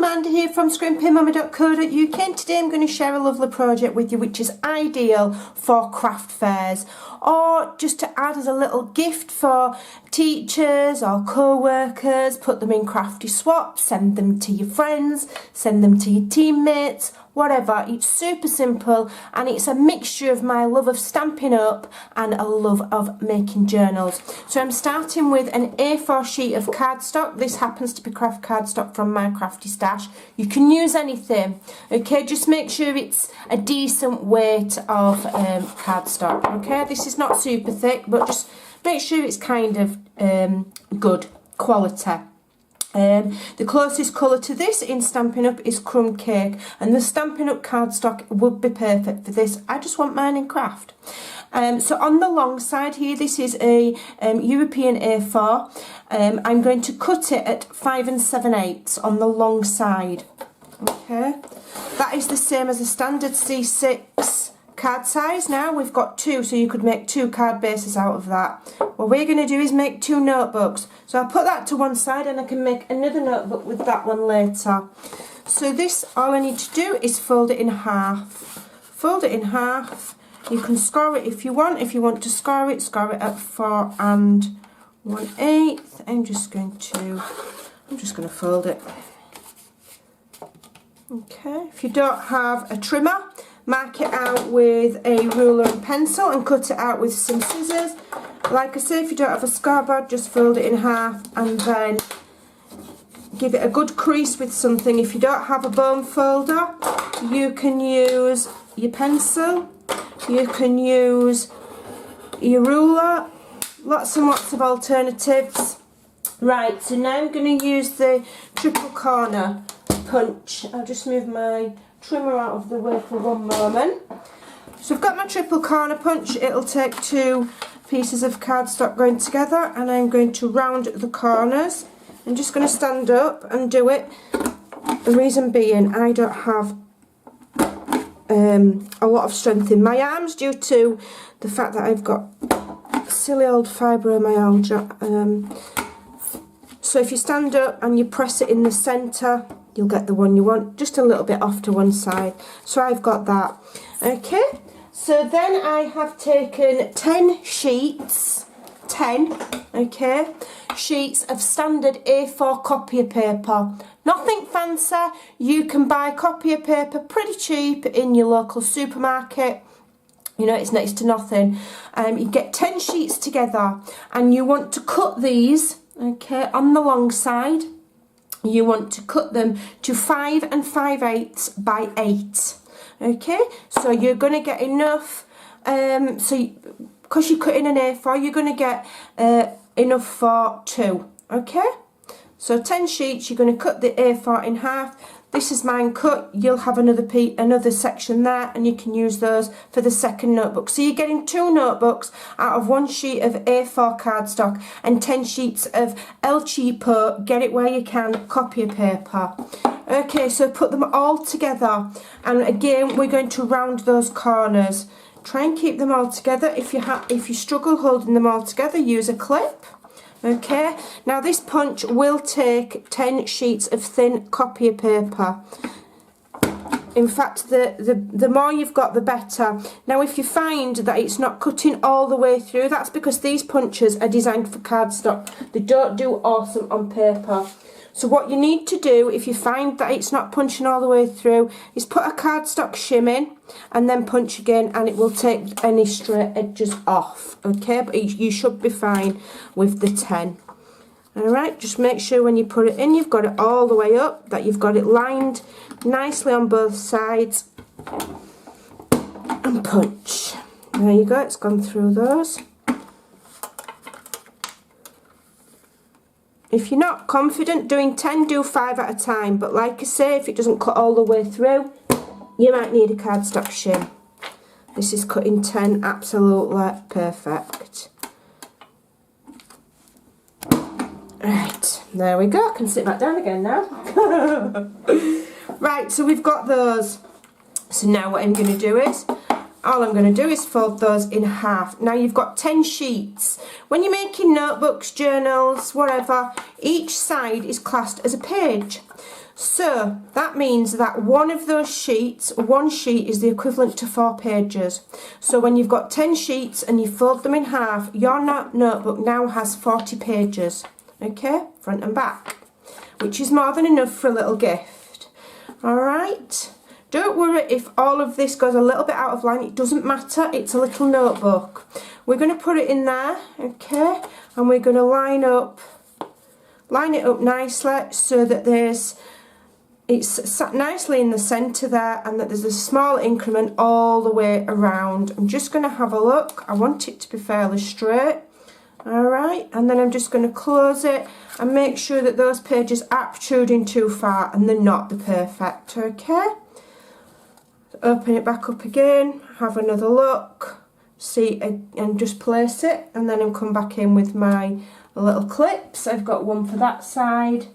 Amanda here from Scrimpingmommy.co.uk, and today I'm going to share a lovely project with you which is ideal for craft fairs or just to add as a little gift for teachers or co-workers. Put them in crafty swaps, send them to your friends, send them to your teammates, whatever. It's super simple and it's a mixture of my love of Stampin' Up and a love of making journals. So I'm starting with an A4 sheet of cardstock. This happens to be craft cardstock from my crafty stash. You can use anything, okay? Just make sure it's a decent weight of cardstock, okay? This is not super thick, but just make sure it's kind of good quality. The closest colour to this in Stampin' Up is Crumb Cake, and the Stampin' Up cardstock would be perfect for this. I just want mine in craft. So on the long side here, this is a European A4. I'm going to cut it at 5 7/8 on the long side. Okay, that is the same as a standard C6 card size. Now we've got two, so you could make two card bases out of that. What we're going to do is make two notebooks. So I'll put that to one side and I can make another notebook with that one later. So this, all I need to do is fold it in half. Fold it in half. You can score it if you want. If you want to score it at 4 1/8. I'm just going to fold it. Okay, if you don't have a trimmer, mark it out with a ruler and pencil and cut it out with some scissors. Like I say, if you don't have a scoreboard, just fold it in half and then give it a good crease with something. If you don't have a bone folder, you can use your pencil, you can use your ruler, lots and lots of alternatives. Right, so now I'm going to use the triple corner punch. I'll just move my trimmer out of the way for one moment. So I've got my triple corner punch. It'll take two pieces of cardstock going together, and I'm going to round the corners. I'm just going to stand up and do it. The reason being, I don't have a lot of strength in my arms due to the fact that I've got silly old fibromyalgia. So if you stand up and you press it in the centre, you'll get the one you want, just a little bit off to one side. So I've got that. Okay, so then I have taken 10 sheets, 10, okay, sheets of standard A4 copier paper. Nothing fancy. You can buy copier paper pretty cheap in your local supermarket. You know, it's next to nothing. You get 10 sheets together and you want to cut these, okay, on the long side. You want to cut them to 5 5/8 by 8. Okay, so you're going to get enough, because you're cutting an A4, you're going to get enough for 2. Okay, so 10 sheets, you're going to cut the A4 in half. This is mine cut. You'll have another section there, and you can use those for the second notebook. So you're getting 2 notebooks out of 1 sheet of A4 cardstock and 10 sheets of El Cheapo, get it where you can, copier paper. Okay, so put them all together, and again we're going to round those corners. Try and keep them all together. If you struggle holding them all together, use a clip. Okay, now this punch will take 10 sheets of thin copier paper. In fact, the more you've got, the better. Now, if you find that it's not cutting all the way through, that's because these punches are designed for cardstock. They don't do awesome on paper. So what you need to do, if you find that it's not punching all the way through, is put a cardstock shim in and then punch again, and it will take any straight edges off. Okay, but you should be fine with the 10. Alright, just make sure when you put it in, you've got it all the way up, that you've got it lined nicely on both sides, and punch. There you go, it's gone through those. If you're not confident doing 10, do 5 at a time, but like I say, if it doesn't cut all the way through, you might need a cardstock shim. This is cutting 10 absolutely perfect. Right, there we go. I can sit back down again now. Right, so we've got those. So now what I'm going to do is, all I'm going to do is fold those in half. Now you've got 10 sheets. When you're making notebooks, journals, whatever, each side is classed as a page. So that means that one of those sheets, one sheet is the equivalent to 4 pages. So when you've got 10 sheets and you fold them in half, your notebook now has 40 pages, okay, front and back, which is more than enough for a little gift. All right, don't worry if all of this goes a little bit out of line, it doesn't matter, it's a little notebook. We're going to put it in there, okay, and we're going to line it up nicely so that it's sat nicely in the centre there, and that there's a small increment all the way around. I'm just going to have a look. I want it to be fairly straight. Alright, and then I'm just going to close it and make sure that those pages aren't protruding too far and they're not the perfect, okay? Open it back up again, have another look, see, and just place it, and then I'll come back in with my little clips. I've got one for that side.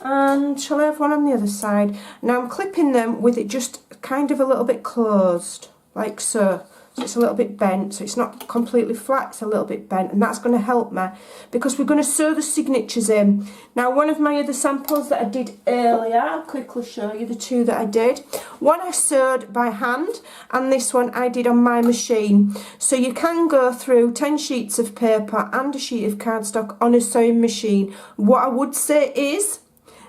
And shall I have one on the other side? Now I'm clipping them with it just kind of a little bit closed, like so. So it's a little bit bent, so it's not completely flat, it's a little bit bent, and that's going to help me because we're going to sew the signatures in. Now one of my other samples that I did earlier, I'll quickly show you the two that I did. One I sewed by hand, and this one I did on my machine. So you can go through 10 sheets of paper and a sheet of cardstock on a sewing machine. What I would say is,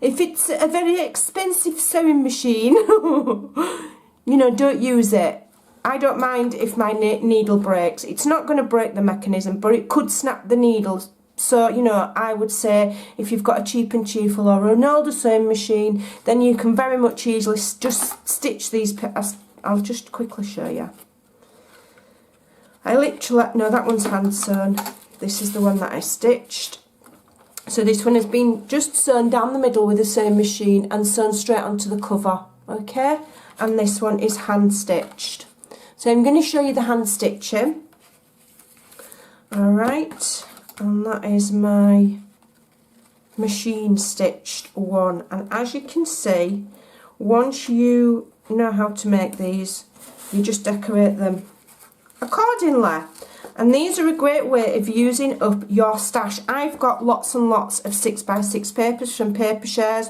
if it's a very expensive sewing machine, you know, don't use it. I don't mind if my needle breaks. It's not going to break the mechanism, but it could snap the needles. So, you know, I would say if you've got a Cheap and Cheerful or an older sewing machine, then you can very much easily just stitch these. I'll just quickly show you. No, that one's hand sewn. This is the one that I stitched. So this one has been just sewn down the middle with a sewing machine and sewn straight onto the cover, okay? And this one is hand stitched. So I'm going to show you the hand stitching. Alright, and that is my machine stitched one. And as you can see, once you know how to make these, you just decorate them accordingly. And these are a great way of using up your stash. I've got lots and lots of 6x6 papers from paper shares.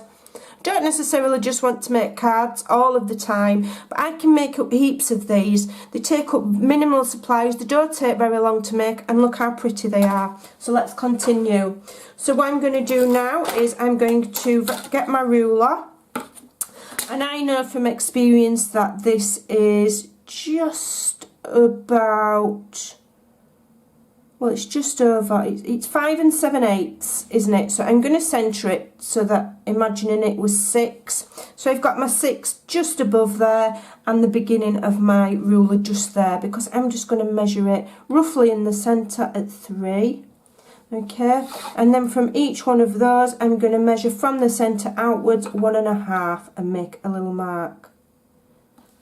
Don't necessarily just want to make cards all of the time, but I can make up heaps of these. They take up minimal supplies, they don't take very long to make, and look how pretty they are. So let's continue. So what I'm going to do now is I'm going to get my ruler, and I know from experience that this is just about, well, it's just over, it's 5 7/8, isn't it? So I'm going to centre it so that, imagining it was 6. So I've got my 6 just above there and the beginning of my ruler just there, because I'm just going to measure it roughly in the centre at 3. Okay, and then from each one of those I'm going to measure from the centre outwards 1.5 and make a little mark.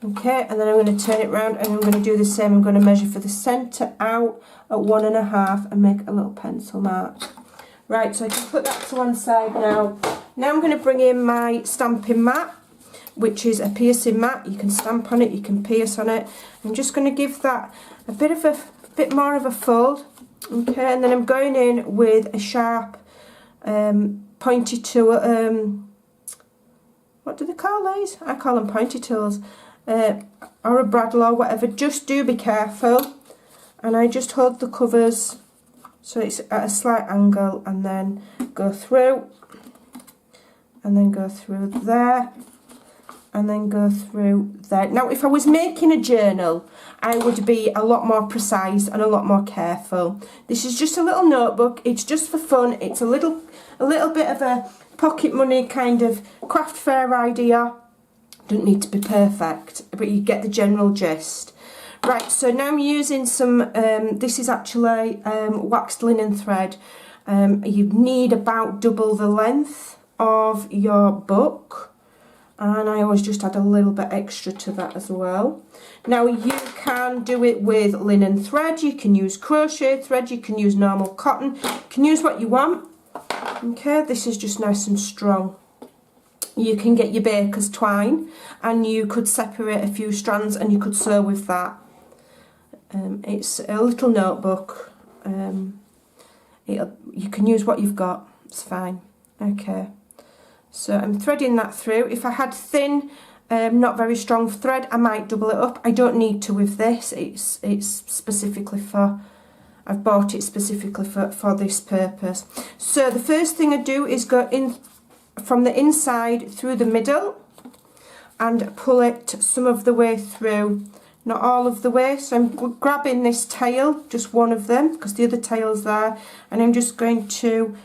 Okay, and then I'm going to turn it round and I'm going to do the same. I'm going to measure for the centre out at 1.5 and make a little pencil mark. Right, so I can put that to one side now. Now I'm going to bring in my stamping mat, which is a piercing mat. You can stamp on it, you can pierce on it. I'm just going to give that a bit more of a fold. Okay, and then I'm going in with a sharp pointy tool. What do they call these? I call them pointy tools. Or a bradawl or whatever. Just do be careful, and I just hold the covers so it's at a slight angle, and then go through, and then go through there, and then go through there. Now if I was making a journal, I would be a lot more precise and a lot more careful. This is just a little notebook, it's just for fun, it's a little bit of a pocket money kind of craft fair idea. Don't need to be perfect, but you get the general gist. Right, so now I'm using some, this is actually waxed linen thread. You need about double the length of your book, and I always just add a little bit extra to that as well. Now you can do it with linen thread, you can use crochet thread, you can use normal cotton, you can use what you want. Okay, this is just nice and strong. You can get your baker's twine and you could separate a few strands and you could sew with that. It's a little notebook. You can use what you've got, it's fine. Okay, So I'm threading that through. If I had thin, not very strong thread, I might double it up. I don't need to with this. It's specifically for, I've bought it specifically for this purpose. So the first thing I do is go in from the inside through the middle and pull it some of the way through, not all of the way. So I'm grabbing this tail, just one of them, because the other tail's there, and I'm just going to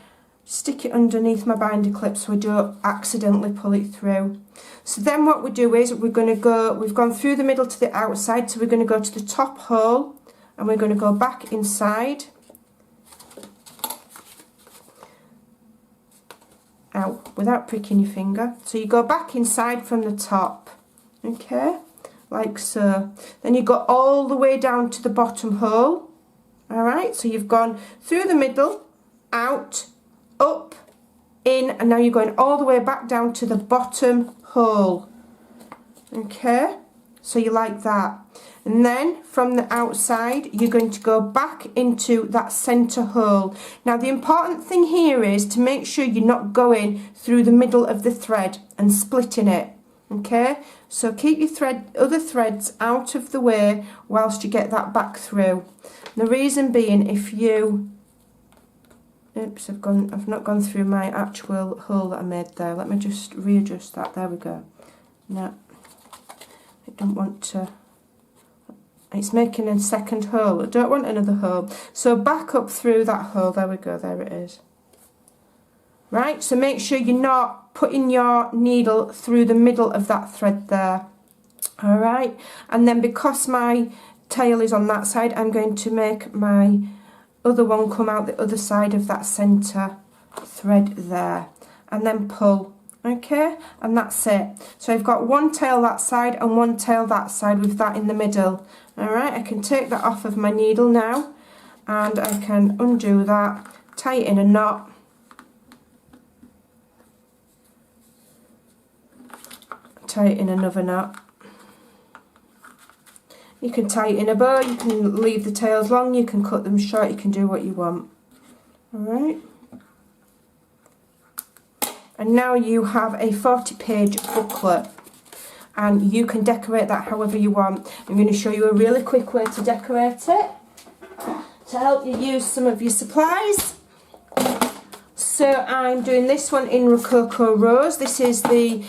stick it underneath my binder clip so I don't accidentally pull it through. So then what we do is we've gone through the middle to the outside, so we're going to go to the top hole and we're going to go back inside. Out without pricking your finger. So you go back inside from the top, okay, like so. Then you go all the way down to the bottom hole. Alright, so you've gone through the middle, out, up, in, and now you're going all the way back down to the bottom hole. Okay, so you like that. And then from the outside you're going to go back into that centre hole. Now the important thing here is to make sure you're not going through the middle of the thread and splitting it. Okay, so keep your other threads out of the way whilst you get that back through. The reason being, if you, oops, I've not gone through my actual hole that I made there. Let me just readjust that. There we go. No, I don't want to. It's making a second hole. I don't want another hole. So back up through that hole. There we go. There it is. Right, so make sure you're not putting your needle through the middle of that thread there. Alright, and then because my tail is on that side, I'm going to make my other one come out the other side of that centre thread there. And then pull. Okay, and that's it. So I've got one tail that side and one tail that side with that in the middle. Alright, I can take that off of my needle now and I can undo that, tie it in a knot, tie it in another knot. You can tie it in a bow, you can leave the tails long, you can cut them short, you can do what you want. Alright. And now you have a 40-page booklet and you can decorate that however you want. I'm going to show you a really quick way to decorate it to help you use some of your supplies. So I'm doing this one in Rococo Rose. This is the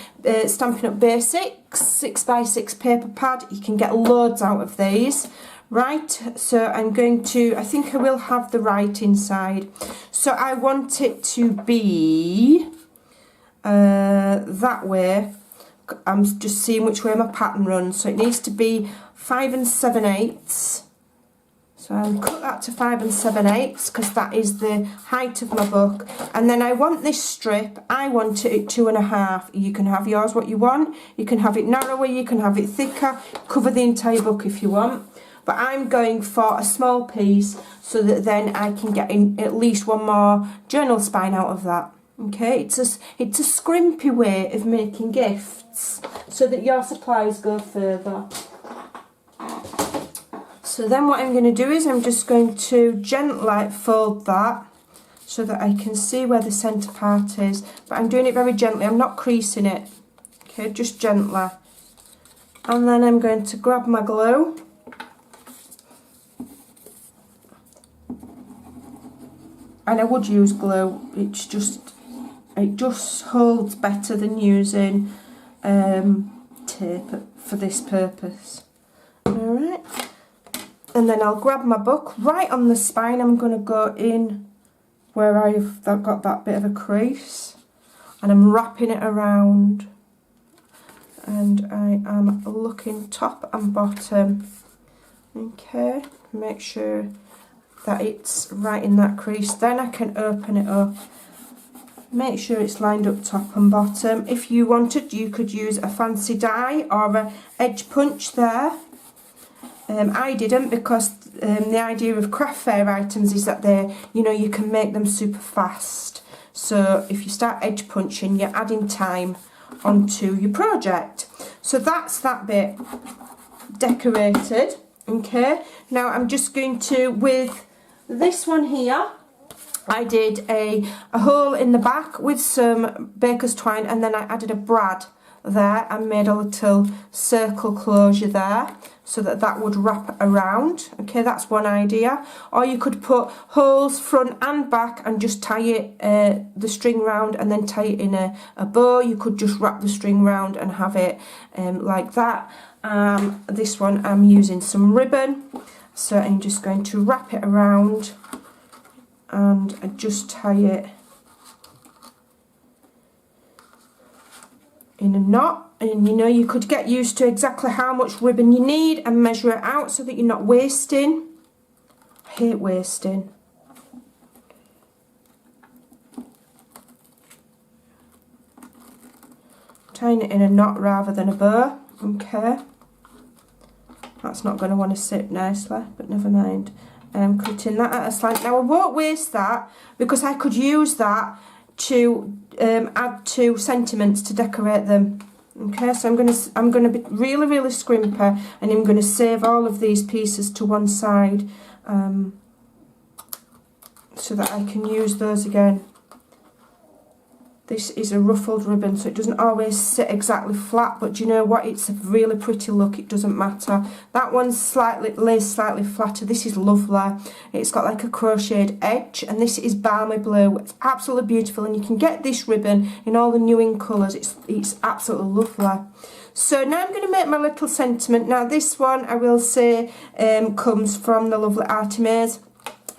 Stampin' Up! Basics 6x6 paper pad. You can get loads out of these. Right, so I'm going to, I think I will have the right inside. So I want it to be that way. I'm just seeing which way my pattern runs. So it needs to be 5 7/8. So I'll cut that to 5 7/8 because that is the height of my book. And then I want this strip, I want it at 2.5. You can have yours what you want. You can have it narrower, you can have it thicker. Cover the entire book if you want. But I'm going for a small piece so that then I can get in at least one more journal spine out of that. Okay, it's a scrimpy way of making gifts so that your supplies go further. So then what I'm going to do is I'm just going to gently fold that so that I can see where the centre part is. But I'm doing it very gently, I'm not creasing it. Okay, just gently. And then I'm going to grab my glue. And I would use glue, it just holds better than using tape for this purpose. Alright, and then I'll grab my book right on the spine. I'm going to go in where I've got that bit of a crease and I'm wrapping it around, and I am looking top and bottom. Okay, make sure that it's right in that crease. Then I can open it up. Make sure it's lined up top and bottom. If you wanted, you could use a fancy die or an edge punch there. I didn't, because the idea of craft fair items is that you can make them super fast. So if you start edge punching, you're adding time onto your project. So that's that bit decorated. Okay, now I'm just going to, with this one here, I did a hole in the back with some baker's twine, and then I added a brad there and made a little circle closure there so that that would wrap around. Okay, that's one idea. Or you could put holes front and back and just tie it the string round and then tie it in a bow. You could just wrap the string round and have it like that. This one I'm using some ribbon, so I'm just going to wrap it around and I just tie it in a knot. And you know, you could get used to exactly how much ribbon you need and measure it out so that you're not wasting. I hate wasting. Tying it in a knot rather than a bow. Okay, that's not going to want to sit nicely, but never mind. Cutting that at a slant. Now I won't waste that because I could use that to add to sentiments to decorate them. Okay, so I'm gonna be really scrimper, and I'm gonna save all of these pieces to one side so that I can use those again. This is a ruffled ribbon, so it doesn't always sit exactly flat, but do you know what? It's a really pretty look, it doesn't matter. That one's lays slightly flatter. This is lovely. It's got like a crocheted edge, and this is balmy blue. It's absolutely beautiful, and you can get this ribbon in all the new in colours. It's absolutely lovely. So now I'm going to make my little sentiment. Now this one, I will say, comes from the lovely Artemis.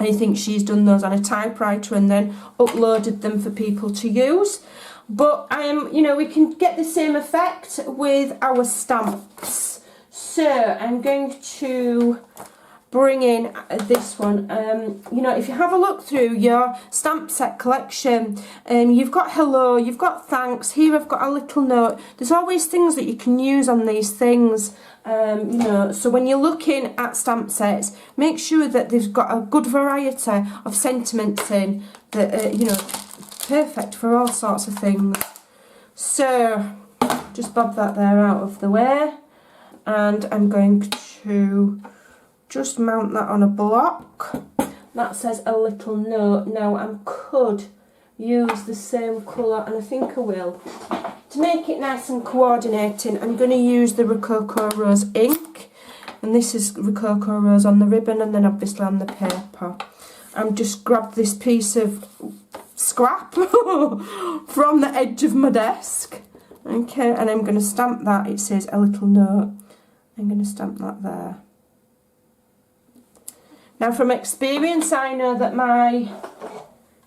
I think she's done those on a typewriter and then uploaded them for people to use. But you know, we can get the same effect with our stamps. So I'm going to bring in this one. You know, if you have a look through your stamp set collection, you've got hello, you've got thanks. Here I've got a little note. There's always things that you can use on these things. You know, so when you're looking at stamp sets, make sure that they've got a good variety of sentiments in that, you know, perfect for all sorts of things. So just bob that there out of the way, and I'm going to just mount that on a block that says a little note. Now I could use the same colour, and I think I will. To make it nice and coordinating, I'm going to use the Rococo Rose ink, and this is Rococo Rose on the ribbon and then obviously on the paper. I'm just grabbed this piece of scrap from the edge of my desk, okay, and I'm going to stamp that. It says a little note. I'm going to stamp that there. Now from experience, I know that my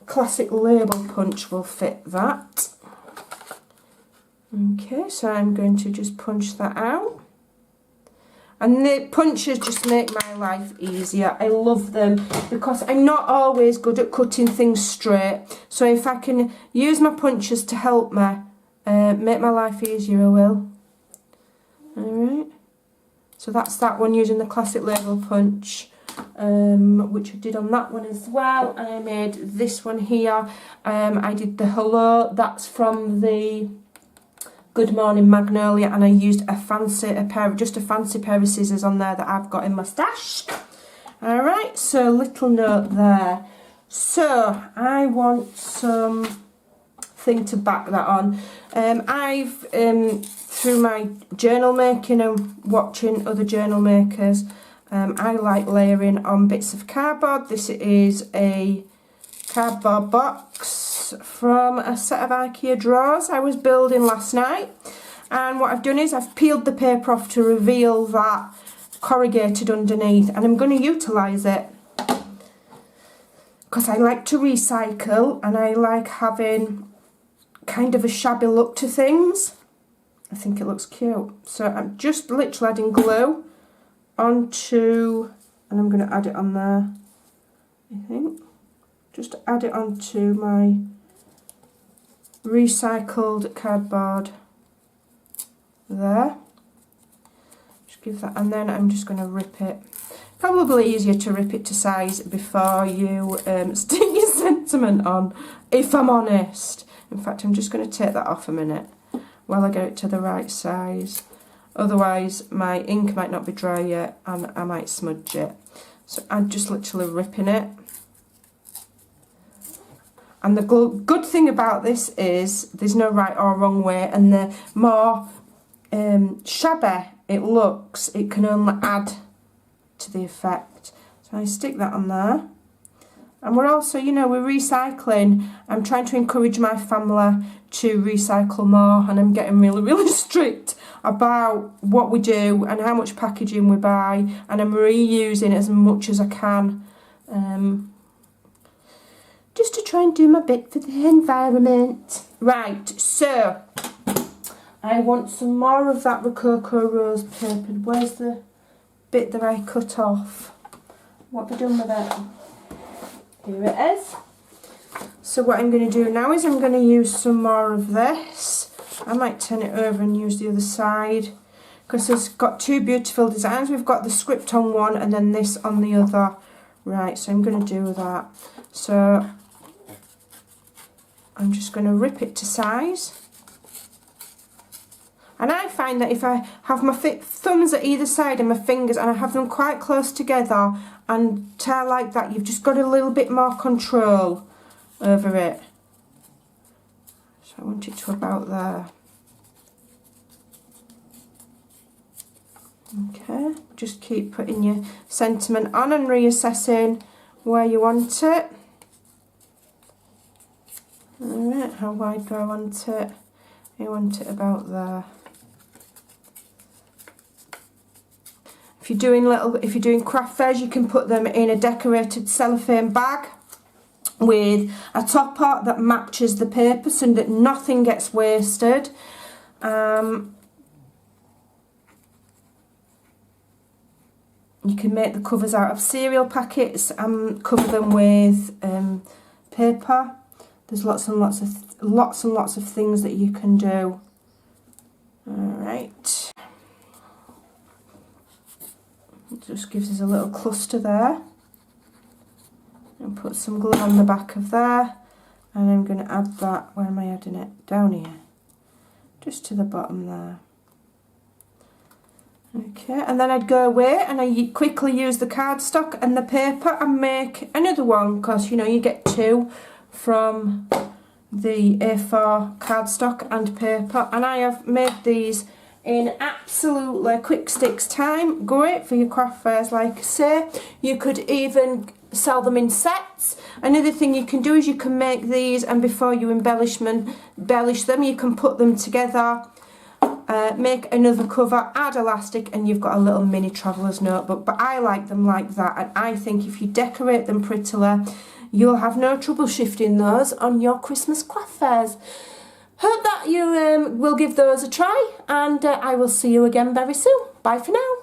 classic label punch will fit that. Okay, so I'm going to just punch that out. And the punches just make my life easier. I love them because I'm not always good at cutting things straight. So if I can use my punches to help me make my life easier, I will. Alright. So that's that one using the classic label punch. Which I did on that one as well. I made this one here. I did the hello. That's from the Good Morning Magnolia, and I used just a fancy pair of scissors on there that I've got in my stash. Alright, so little note there. So I want some thing to back that on. I've through my journal making and watching other journal makers, I like layering on bits of cardboard. This is a cardboard box from a set of IKEA drawers I was building last night, and what I've done is I've peeled the paper off to reveal that corrugated underneath, and I'm going to utilise it because I like to recycle and I like having kind of a shabby look to things. I think it looks cute, so I'm just literally adding glue onto, and I'm going to add it on there, I think. Just add it onto my recycled cardboard there. Just give that, and then I'm just going to rip it. Probably easier to rip it to size before you stick your sentiment on, if I'm honest. In fact, I'm just going to take that off a minute while I get it to the right size. Otherwise, my ink might not be dry yet and I might smudge it. So I'm just literally ripping it And the good thing about this is there's no right or wrong way, and the more shabby it looks, it can only add to the effect. So I stick that on there. And we're also, you know, we're recycling. I'm trying to encourage my family to recycle more, and I'm getting really, really strict about what we do and how much packaging we buy, and I'm reusing as much as I can, just to try and do my bit for the environment. Right, so I want some more of that Rococo rose paper. Where's the bit that I cut off? What have I done with it? Here it is. So what I'm going to do now is I'm going to use some more of this. I might turn it over and use the other side, because it's got two beautiful designs. We've got the script on one and then this on the other. Right, so I'm going to do that. So I'm just going to rip it to size. And I find that if I have my thumbs at either side and my fingers, and I have them quite close together and tear like that, you've just got a little bit more control over it. So I want it to about there. Okay, just keep putting your sentiment on and reassessing where you want it. Alright, how wide do I want it? I want it about there. If you're doing craft fairs, you can put them in a decorated cellophane bag with a topper that matches the paper so that nothing gets wasted. You can make the covers out of cereal packets and cover them with paper. There's lots and lots of things that you can do. Alright. It just gives us a little cluster there. And put some glue on the back of there. And I'm going to add that, where am I adding it? Down here. Just to the bottom there. Okay, and then I'd go away and I quickly use the cardstock and the paper and make another one, because you know you get two from the A4 cardstock and paper, and I have made these in absolutely quick sticks time. Great for your craft fairs, like I say. You could even sell them in sets. Another thing you can do is you can make these, and before you embellish them, you can put them together. Make another cover, add elastic, and you've got a little mini traveller's notebook. But I like them like that, and I think if you decorate them prettily, you'll have no trouble shifting those on your Christmas craft fairs. Hope that you will give those a try, and I will see you again very soon. Bye for now.